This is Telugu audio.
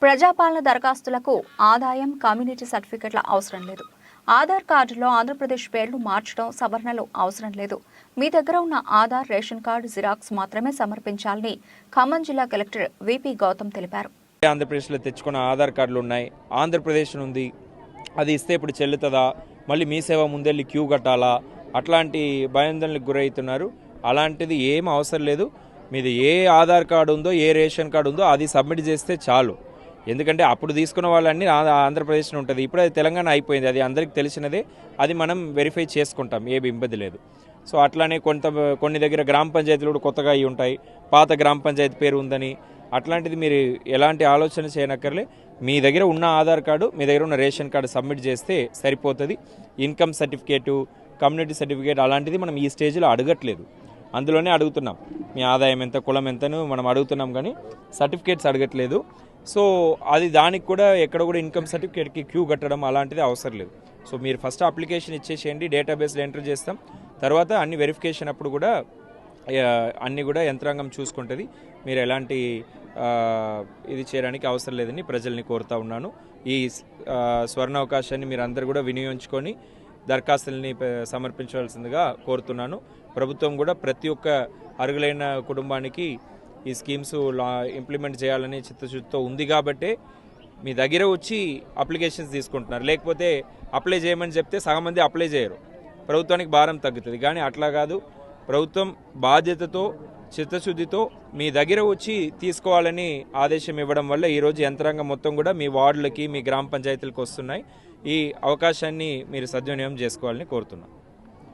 ప్రజాపాలన దరఖాస్తులకు ఆదాయం కమ్యూనిటీ సర్టిఫికెట్ల అవసరం లేదు. ఆధార్ కార్డులో ఆంధ్రప్రదేశ్ పేర్లు మార్చడం, సవరణలు అవసరం లేదు. మీ దగ్గర ఉన్న ఆధార్, రేషన్ కార్డు జిరాక్స్ మాత్రమే సమర్పించాలని ఖమ్మం జిల్లా కలెక్టర్ విపి గౌతమ్ తెలిపారు. ఆంధ్రప్రదేశ్లో తెచ్చుకున్న ఆధార్ కార్డులు ఉన్నాయి, ఆంధ్రప్రదేశ్ ఉంది, అది ఇస్తే ఇప్పుడు చెల్లుతుందా, మళ్ళీ మీ సేవ ముందెళ్ళి క్యూ కట్టాలా, అట్లాంటి భయాందోళనకు గురవుతున్నారు. అలాంటిది ఏం అవసరం లేదు. మీది ఏ ఆధార్ కార్డు ఉందో, ఏ రేషన్ కార్డు ఉందో అది సబ్మిట్ చేస్తే చాలు. ఎందుకంటే అప్పుడు తీసుకున్న వాళ్ళన్నీ ఆంధ్రప్రదేశ్లో ఉంటుంది, ఇప్పుడు అది తెలంగాణ అయిపోయింది, అది అందరికీ తెలిసినదే. అది మనం వెరిఫై చేసుకుంటాం, ఏమి ఇబ్బంది లేదు. సో అట్లానే కొన్ని దగ్గర గ్రామ పంచాయతీలు కూడా కొత్తగా అయి ఉంటాయి, పాత గ్రామ పంచాయతీ పేరు ఉందని. అట్లాంటిది మీరు ఎలాంటి ఆలోచన చేయనక్కర్లే. మీ దగ్గర ఉన్న ఆధార్ కార్డు, మీ దగ్గర ఉన్న రేషన్ కార్డు సబ్మిట్ చేస్తే సరిపోతుంది. ఇన్కమ్ సర్టిఫికేటు, కమ్యూనిటీ సర్టిఫికేట్ అలాంటిది మనం ఈ స్టేజ్లో అడగట్లేదు, అందులోనే అడుగుతున్నాం. మీ ఆదాయం ఎంత, కులం ఎంతను మనం అడుగుతున్నాం, కానీ సర్టిఫికేట్స్ అడగట్లేదు. సో అది దానికి కూడా ఎక్కడ కూడా ఇన్కమ్ సర్టిఫికేట్కి క్యూ కట్టడం అలాంటిది అవసరం లేదు. సో మీరు ఫస్ట్ అప్లికేషన్ ఇచ్చేసేయండి, డేటాబేస్లో ఎంటర్ చేస్తాం. తర్వాత అన్ని వెరిఫికేషన్ అప్పుడు కూడా అన్నీ కూడా యంత్రాంగం చూసుకుంటుంది. మీరు ఎలాంటి ఇది చేయడానికి అవసరం లేదని ప్రజల్ని కోరుతా ఉన్నాను. ఈ స్వర్ణ అవకాశాన్ని మీరు అందరూ కూడా వినియోగించుకొని దరఖాస్తుల్ని సమర్పించవలసిందిగా కోరుతున్నాను. ప్రభుత్వం కూడా ప్రతి ఒక్క అర్హులైన కుటుంబానికి ఈ స్కీమ్స్ ఇంప్లిమెంట్ చేయాలని చిత్తశుద్ధితో ఉంది కాబట్టే మీ దగ్గర వచ్చి అప్లికేషన్స్ తీసుకుంటున్నారు. లేకపోతే అప్లై చేయమని చెప్తే సగం మంది అప్లై చేయరు, ప్రభుత్వానికి భారం తగ్గుతుంది. కానీ అట్లా కాదు, ప్రభుత్వం బాధ్యతతో చిత్తశుద్ధితో మీ దగ్గర వచ్చి తీసుకోవాలని ఆదేశం ఇవ్వడం వల్ల ఈరోజు యంత్రాంగం మొత్తం కూడా మీ వార్డులకి, మీ గ్రామ పంచాయతీలకు వస్తున్నాయి. ఈ అవకాశాన్ని మీరు సద్వినియోగం చేసుకోవాలని కోరుతున్నాను.